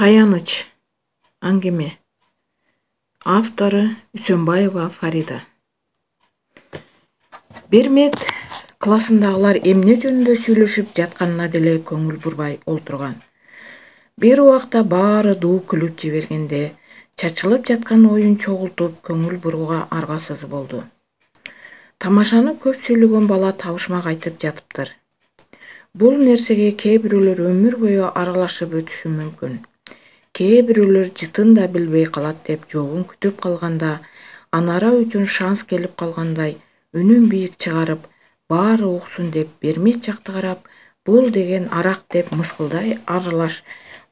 Таяныч. Аңгеме. Авторы Үсөнбаева Фарида. Бермет классындагылар эмне жөнүндө сүйлөшүп жатканына деле көңүл бурбай олтурган. Бир убакта баары дуу күлүп жибергенде, чачылып жаткан оюн чогултуп көңүл бурууга аргасыз болду. Тамашаны көп сүйлөгөн бала табышмак айтып жатыптыр. Бул нерсеге кээ бирөөлөр өмүр бою аралашып өтүшү мүмкүн. Кээ бирөөлөр жытын да билбей калат деп жообун күтүп калганда, Анара үчүн шанс келип калгандай үнүн бийик чыгарып, баары уксун деп Бермет жакты карап, бул деген арак деп мыскылдай аралаш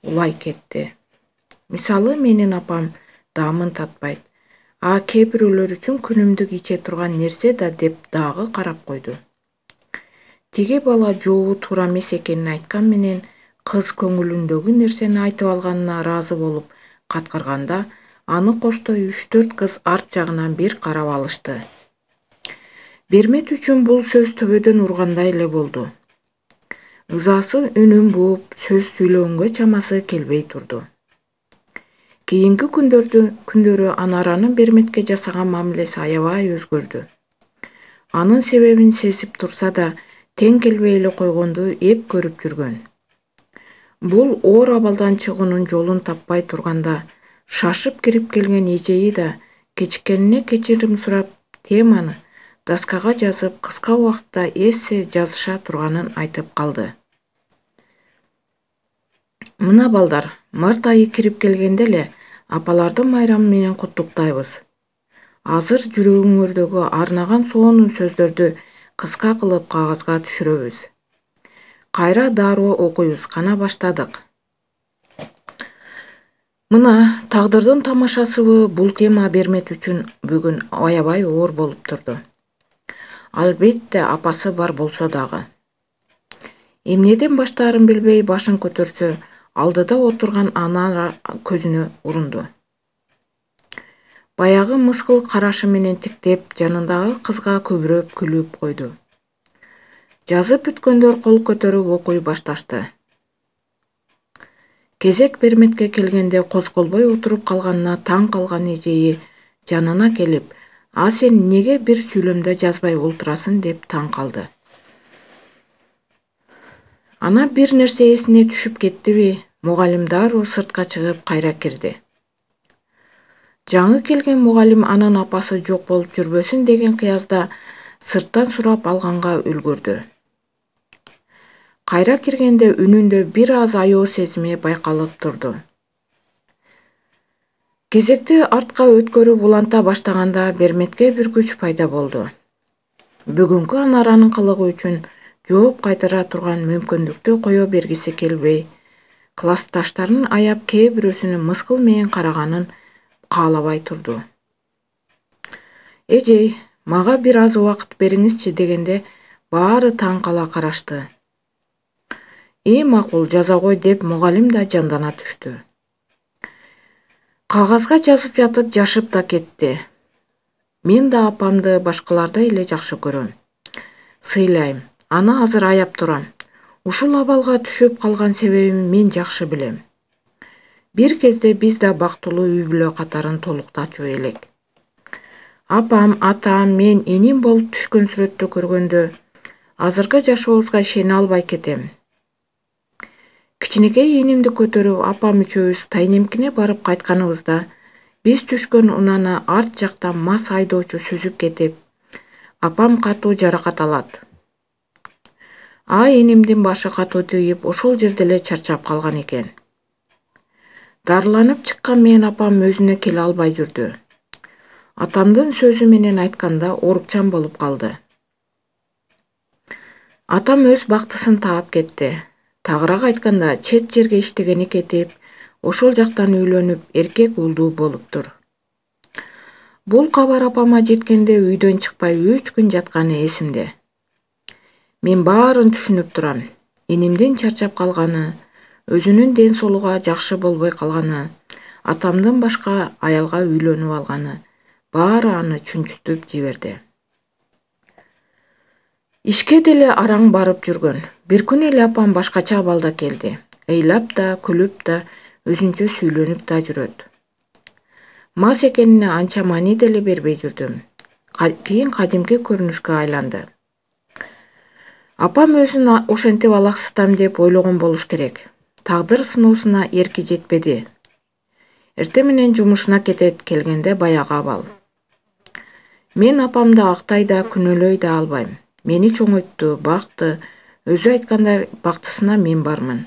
улай кетти. Мисалы, менин апам даамын татпайт. А кээ бирөөлөр үчүн күнүмдүк иче турган нерсе да деп дагы карап койду. Тиги бала жообу туура эмес экенин айткан менен, кыз көңүлүндөгү нерсени айтып алганына ыраазы болуп каткырганда, аны коштой 3-4 кыз арт жагынан бир карап алышты. Бермет үчүн бул сөз төбөдөн ургандай эле болду. Ызасы үнүн бууп, сөз сүйлөгөнгө чамасы келбей турду. Кийинки күндөрү Анаранын Берметке жасаган мамилеси аябай өзгөрдү. Анын себебин сезип турса да, тең келбей эле койгонду эп көрүп жүргөн. Бул оор абалдан чыгуунун жолун таппай турганда, шашып кирип келген эжеи да кечиккенине кечирим сурап, теманы доскага жазып, кыска убакытта эссе жазыша турганын айтып калды. Мына балдар, март айы кирип келгенде эле апалардын майрамы менен куттуктайбыз. Азыр жүрөгүңөрдөгү арнаган сонун сөздөрдү кыска кылып кагазга түшүрөбүз. Кайра дароо окуйбуз, кана баштадык. Мына тагдырдын тамашасыбы, бул тема Бермет үчүн бүгүн аябай оор болуп турду. Албетте апасы бар болсо дагы. Эмнеден баштаарын билбей башын көтөрсө, алдыда отурган Анара көзүнө урунду. Баягы мыскыл карашы менен тиктеп, жанындагы кызга күбүрөп күлүп койду. Жазып бүткөндөр кол көтөрүп окуй башташты. Кезек Берметке келгенде козголбой отуруп калганына таң калган эжеи жанына келип, а сен неге бир сүйлөмдө жазбай олтурасың деп таң калды. Ана бир нерсе эсине түшүп кеттиби, мугалим дароо сыртка чыгып кайра кирди. Жаңы келген мугалим анын апасы жок болуп жүрбөсүн деген кыязда сырттан сурап алганга үлгүрдү. Кайра киргенде үнүндө бир аз аяоо сезими байкалып турду. Кезекти артка өткөрүп уланта баштаганда Берметке бир күч пайда болду. Бүгүнкү Анаранын кылыгы үчүн жооп кайтара турган мүмкүндүктү кое бергиси келбей, классташтарын аяп кээ бирөөсүнүн мыскыл менен караганын каалабай турду. Эжей, мага бир аз убакыт бериңизчи дегенде, баары таң кала карашты. Макул, жаза кой деп мугалим да жандана түштү. Кагазга жазып жатып жашып да кетти. Мен да апамды башкалардай эле жакшы көрөм. Сыйлайм, аны азыр аяп турам. Ушул абалга түшүп калган себебин мен жакшы билем. Бир кезде биз да бактылуу үй бүлө катарын толуктачу элек. Апам, атам, мен эним болуп түшкөн сүрөттү көргөндө, азыркы жашообузга ишене албай кетем. Кичинекей энимди көтөрүп, апам үчөөбүз Тайнемкине барып кайтканыбызда, биз түшкөн унааны арт жактан мас айдоочу сүзүп кетип, апам катуу жаракат алат. А энимдин башы катуу тийип, ошол жерде эле чарчап калган экен. Дарыланып чыккан менен апам өзүнө келе албай жүрдү. Атамдын сөзү менен айтканда оорукчан болуп калды. Атам өз бактысын таап кетти. Тагыраак айтканда, чет жерге иштегени кетип, ошол жактан үйлөнүп, эркек уулдуу болуптур. Бул кабар апама жеткенде үйдөн чыкпай 3 күн жатканы эсимде. Мен баарын түшүнүп турам. Энимдин чарчап калганы, өзүнүн ден соолугу жакшы болбой калганы, атамдын башка аялга үйлөнүп алганы, баары аны чүнчүтүп жиберди. Ишке деле араң барып жүргөн. Бир күн эле апам башкача абалда келди. Ыйлап да, күлүп да, өзүнчө сүйлөнүп да жүрөт. Мас экенине анча маани деле бербей жүрдүм. Кийин кадимки көрүнүшкө айланды. Апам өзүн ошентип алаксытам деп ойлогон болуш керек. Тагдыр сыноосуна эрки жетпеди. Эртең менен жумушуна кетет, келгенде баягы абал. Мен апамды актай да, күнөөлөй да албайм. Мени чоңойтту, бакты, өзү айткандай бактысына мен бармын.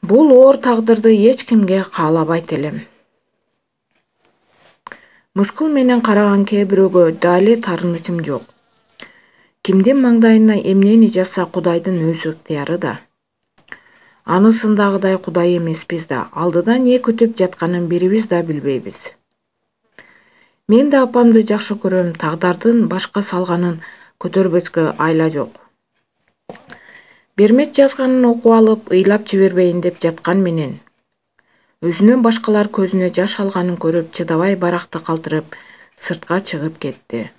Бул оор тагдырды эч кимге каалабайт элем. Мыскыл менен караган кээ бирөөгө дале таарынычым жок. Кимдин маңдайына эмнени жазса Кудайдын өз ыктыяры да. Анысындагыдай Кудай эмеспиз да, алдыдан не күтүп жатканын бирибиз да билбейбиз. Мен да апамды жакшы көрөм, тагдардын башка салганын көтөрбөскө айла жок. Бермет жазганын окуп алып, ыйлап жибербейин деп жаткан менен, өзүнөн башкалар көзүнө жаш алганын көрүп, чыдабай баракты калтырып, сыртка чыгып кетти.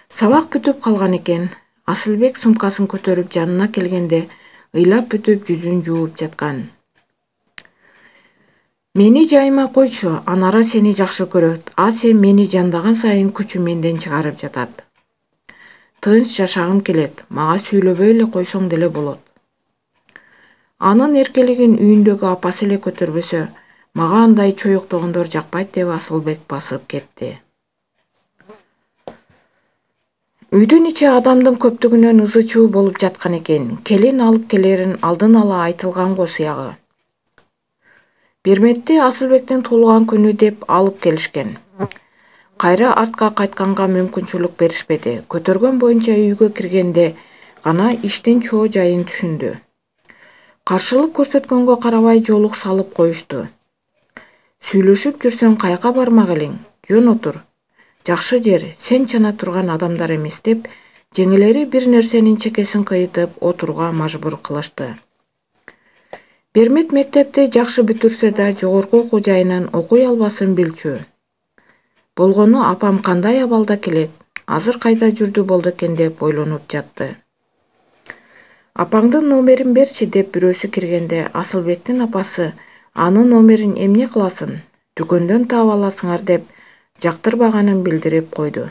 Сабак бүтүп калган экен. Асылбек сумкасын көтөрүп жанына келгенде, ыйлап бүтүп жүзүн жууп жаткан. Мени жайыма койчу, Анара сени жакшы көрөт, а сен мени жандаган сайын күчү менден чыгарып жатат. Тынч жашагым келет, мага сүйлөбөй эле койсоң деле болот. Анын эркелигин үйүндөгү апасы эле көтөрбөсө, мага андай чоюктогондор жакпайт деп Асылбек басып кетти. Үйдүн ичи адамдын көптүгүнөн ызы-чуу болуп жаткан экен. Келин алып келерин алдын ала айтылган го сыягы. Берметти Асылбектин туулган күнү деп алып келишкен. Кайра артка кайтканга мүмкүнчүлүк беришпеди. Көтөргөн боюнча үйгө киргенде гана иштин чоо жайын түшүндү. Каршылык көрсөткөнгө карабай жолук салып коюшту. Сүйлөшүп жүрсөң каяка бармак элең? Жөн отур. Жакшы жер, сен чана турган адамдар эмес деп, жеңелери бир нерсенин чекесин кыйытып отурууга мажбур кылышты. Бермет мектепти жакшы бүтүрсө да жогорку окуу жайынан окуй албасын билчү. Болгону апам кандай абалда келет, азыр кайда жүрдү болду экен деп ойлонуп жатты. Апаңдын номерин берчи деп бирөөсү киргенде, Асылбектин апасы анын номерин эмне кыласың, дүкөндөн таап аласыңар деп жактырбаганын билдирип койду.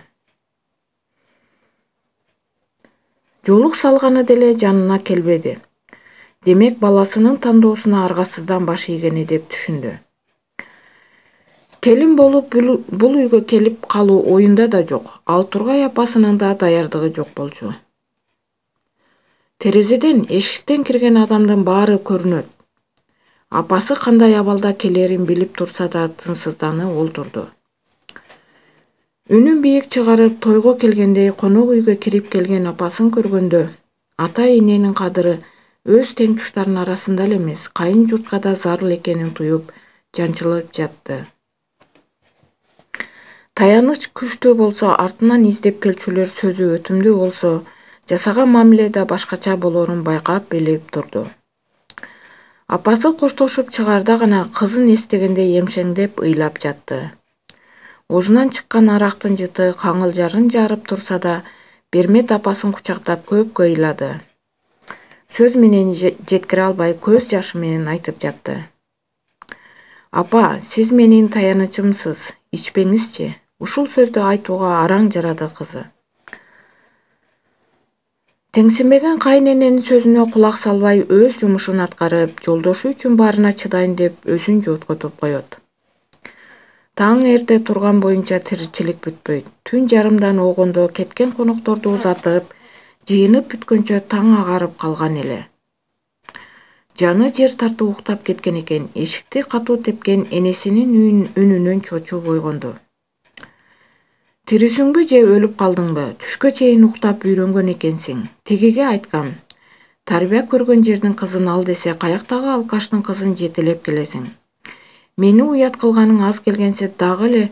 Жолук салганы деле жанына келбеди. Демек баласынын тандоосуна аргасыздан баш ийгени деп түшүндү. Келин болуп бул үйгө келип калуу оюнда да жок. Ал тургай апасынын да даярдыгы жок болчу. Терезеден, эшиктен кирген адамдын баары көрүнөт. Апасы кандай абалда келерин билип турса да тынсыздана олтурду. Үнүн бийик чыгарып тойго келгендей конок үйгө кирип келген апасын көргөндө, ата-эненин кадыры өз теңтуштарынын арасында эле эмес, кайын журтка да зарыл экенин туюп, жанчылып жатты. Таяныч күчтүү болсо, артынан издеп келчүлөр сөзү өтүмдүү болсо, жасаган мамиле да башкача болорун байкап билип турду. Апасы коштошуп чыгаарда гана кызын эстегенде эмшеңдеп ыйлап жатты. Оозунан чыккан арактын жыты каңылжарын жарып турса да, Бермет апасын кучактап көпкө ыйлады. Сөз менен жеткире албай көз жашы менен айтып жатты. Апа, сиз менин таянычымсыз, ичпеңизчи. Ушул сөздү айтууга араң жарады кызы. Теңсинбеген кайнененин сөзүнө кулак салбай өз жумушун аткарып, жолдошу үчүн баарына чыдайын деп өзүн жооткотуп коет. Таң эрте турган боюнча тиричилик бүтпөйт. Түн жарымдан огондо кеткен конокторду узатып, жыйынып бүткөнчө таң агарып калган эле. Жаны жер тартып уктап кеткен экен. Эшикти катуу тепкен энесинин үнүнөн чочуп ойгонду. Тирисиңби же өлүп калдыңбы? Түшкө чейин уктап үйрөнгөн экенсиң. Тигиге айткам. Тарбия көргөн жердин кызын ал десе, каяктагы алкаштын кызын жетелеп келесиң. Мени уят кылганың аз келгенсеп дагы эле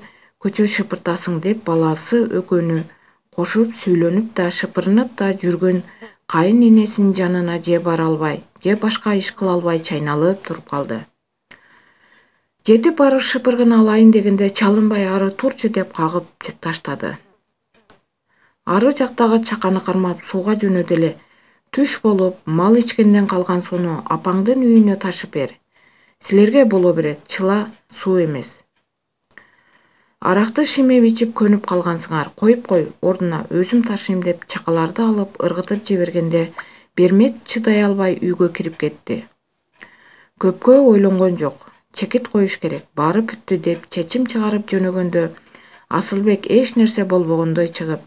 көчө шыпыртасың деп баласы экөөнү кошуп сүйлөнүп да шыпырынып да жүргөн кайын энесинин жанына же бара албай, же башка иш кыла албай чайналып туруп калды. Жетип барып шыпыргын алайын дегенде чалынбай ары турчу деп кагып таштады. Ары жактагы чаканы кармап сууга жөнөдү эле Түш болуп, мал ичкенден калган сууну апаңдын үйүнө ташып бер. Силерге боло берет, чыла суу эмес. Аракты шимеп ичип көнүп калгансыңар, коюп кой, ордуна өзүм ташыйм деп чакаларды алып ыргытып жибергенде Бермет чыдай албай үйгө кирип кетти. Көпкө ойлонгон жок. Чекит коюш керек, баары бүттү деп чечим чыгарып жөнөгөндө Асылбек эч нерсе болбогондой чыгып,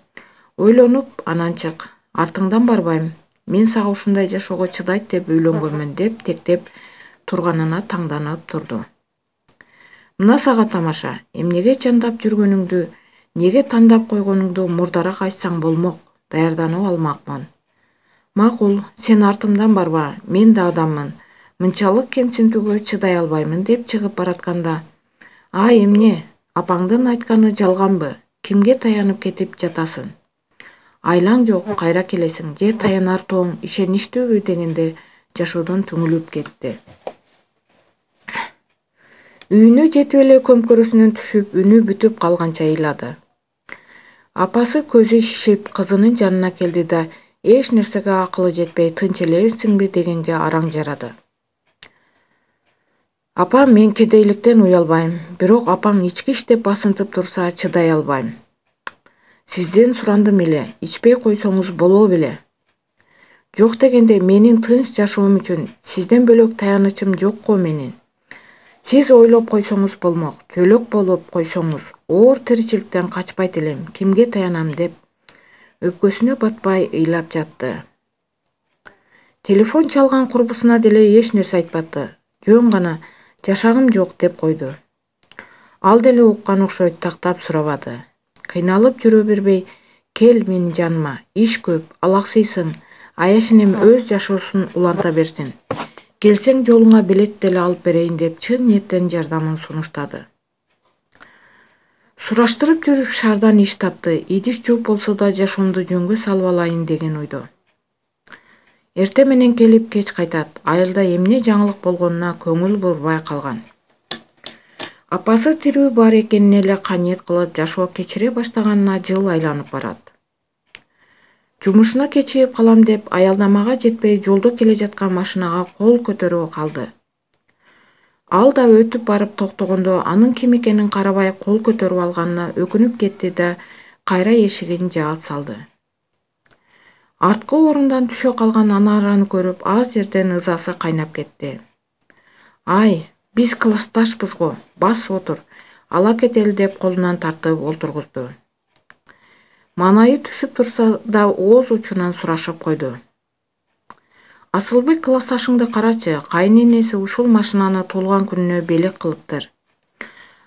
ойлонуп анан чык, артыңдан барбайм. Мен сага ушундай жашоого чыдайт деп үйлөнгөнмүн деп тектеп турганына таңданып турду. Мына сага тамаша, эмнеге чандап жүргөнүңдү, неге тандап койгонуңду мурдараак айтсаң болмок, даярданып алмакмын. Макул, сен артымдан барба, мен да адаммын. Мынчалык кемсинтүүгө чыдай албаймын деп чыгып баратканда, эмне, апаңдын айтканы жалганбы? Кимге таянып кетип жатасың? Айлаң жок, кайра келесиң, же таянар тоң ишеничтүүбү дегенде жашоодон түңүлүп кетти. Үйүнө жетип эле көмкөрөсүнөн түшүп, үнү бүтүп калганча ыйлады. Апасы көзү шишип кызынын жанына келди да эч нерсеге акылы жетпей тынч элесиңби дегенге араң жарады. Апа, мен кедейликтен уялбайм, бирок апаң ички иштеп басынтып турса чыдай албайм. Сизден сурандым эле, ичпей койсоңуз боло беле. Жок дегенде менин тынч жашоом үчүн сизден бөлөк таянычым жокко менин. Сиз ойлоп койсоңуз болмок, жөлөк болуп койсоңуз, оор тиричиликтен качпайт элем, кимге таянам деп өпкөсүнө батпай ыйлап жатты. Телефон чалган курбусуна деле эч нерсе айтпады. Жөн гана жашагым жок деп койду. Ал деле уккан окшойт, тактап сурабады. Кыйналып жүрө бербей, кел менин жаныма, иш көп, алаксыйсың, аяшенем өз жашоосун уланта берсин. Келсең жолуңа билет деле алып берейин деп чын ниеттен жардамын сунуштады. Сураштырып жүрүп шаардан иш тапты, идиш жууп болсо да жашоомду жөнгө салып алайын деген ойдо. Эрте менен келип кеч кайтат, айылда эмне жаңылык болгонуна көңүл бурбай калган. Апасы тирүү бар экенине эле каниет кылып жашоо кечире баштаганына жыл айланып барат. Жумушуна кечигип калам деп аялдамага жетпей жолдо келе жаткан машинага кол көтөрүп калды. Ал да өтүп барып токтогондо анын ким экенин карабай кол көтөрүп алганына өкүнүп кетти да кайра эшигин жаап салды. Арткы орундан түшө калган Анараны көрүп аз жерден ызасы кайнап кетти. Биз классташпыз го, бас отур, ала кетели деп колунан тартып олтургузду. Манайы түшүп турса да ооз учунан сурашып койду. Асылбек, классташыңды карачы, кайненеси ушул машинаны туулган күнүнө белек кылыптыр.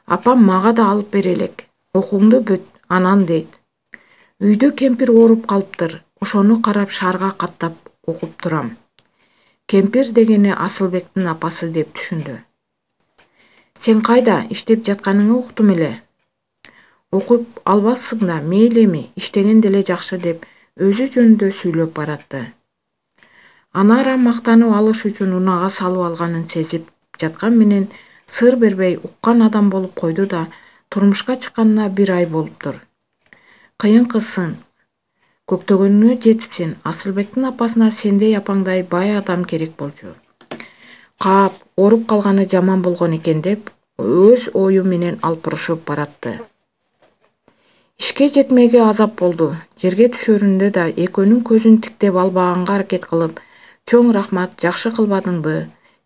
Апам мага да алып бере элек. Окууңду бүт, анан дейт. Үйдө кемпир ооруп калыптыр. Ошону карап шаарга каттап окуп турам. Кемпир дегени Асылбектин апасы деп түшүндү. Сен кайда, иштеп жатканыңы уктум эле. Окуп албапсың да, мейли эми, иштеген деле жакшы деп өзү жөнүндө сүйлөп баратты. Анара мактанып алыш үчүн унага салып алганын сезип жаткан менен сыр бербей уккан адам болуп койду да турмушка чыкканына 1 ай болуптур. Кыйын кызсың, көктөгөнүңө жетипсиң. Асылбектин апасына сендей апаңдай бай адам керек болчу. Каап, ооруп калганы жаман болгон экен деп өз ою менен алпурушуп баратты. Ишке жетмеге азап болду. Жерге түшөрүндө да экөөнүн көзүн тиктеп албаганга аракет кылып, чоң рахмат, жакшы кылбадыңбы,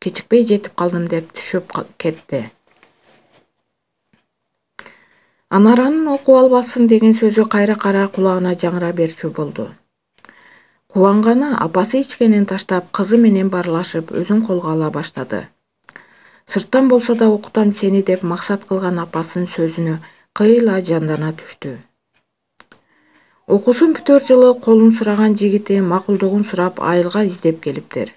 кечикпей жетип калдым деп түшүп кетти. Анаранын окуп албапсың деген сөзү кайра кулагына жаңыра берчү болду. Кубанганы апасы ичкенин таштап, кызы менен баарлашып, өзүн колго ала баштады. Сырттан болсо да окутам сени деп максат кылган апасынын сөзүнө кыйла жандана түштү. Окуусун бүтөр жылы колун сураган жигити макулдугун сурап айылга издеп келиптир.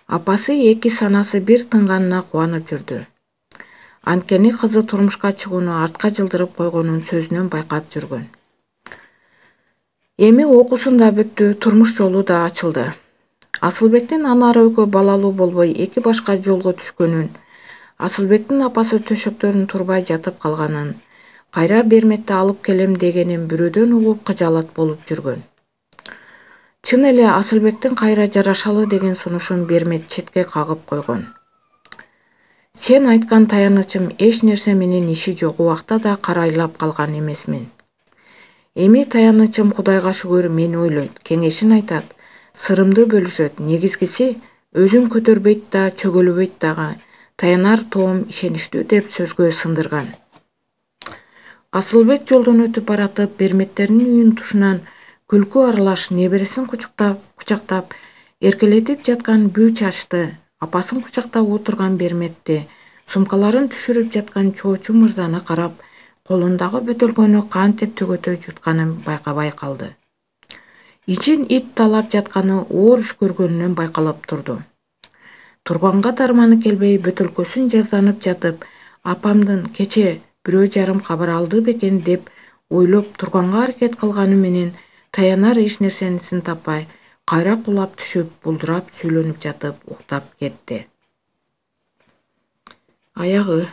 Апасы эки санасы бир тынганына кубанып жүрдү. Анткени кызы турмушка чыгууну артка жылдырып койгонун сөзүнөн байкап жүргөн. Эми окуусун да бүттү, турмуш жолу да ачылды. Асылбектин Анара экөө балалуу болбой эки башка жолго түшкөнүн, Асылбектин апасы төшөктөрүн турбай жатып калганын, кайра Берметти алып келем дегенин бирөөдөн угуп кыжаалат болуп жүргөн. Чын эле Асылбектин кайра жарашалы деген сунушун Бермет четке кагып койгон. Сен айткан таянычым эч нерсе менен иши жок убакта да карайлап калган эмесмин. Эми таянычым Кудайга шүгүр мени ойлойт, кеңешин айтат, сырымды бөлүшөт. Негизгиси өзүн көтөрбөйт да, чөгөлбөйт дагы. Таянар тоом ишеничтүү деп сөзгө сындырган. Асылбек жолдон өтүп баратып, Берметтердин үйүнүн тушунан күлкү аралаш небересин кучактап, эркелетип жаткан бүү чачты, апасын кучактап отурган Берметти, сумкаларын түшүрүп жаткан Чоочу мырзаны карап, колундагы бөтөлкөнү кантип төгөтө жутканын байкабай калды. Ичин ит талап жатканы оор үшкөргөнүнөн байкалып турду. Турганга дарманы келбей бөтөлкөсүн жазданып жатып, апамдын кече бирөө жарым кабар алды бекен деп ойлоп турганга аракет кылганы менен таянар эч нерсенисин таппай, кайра кулап түшүп, булдурап сүйлөнүп жатып уктап кетти. Аягы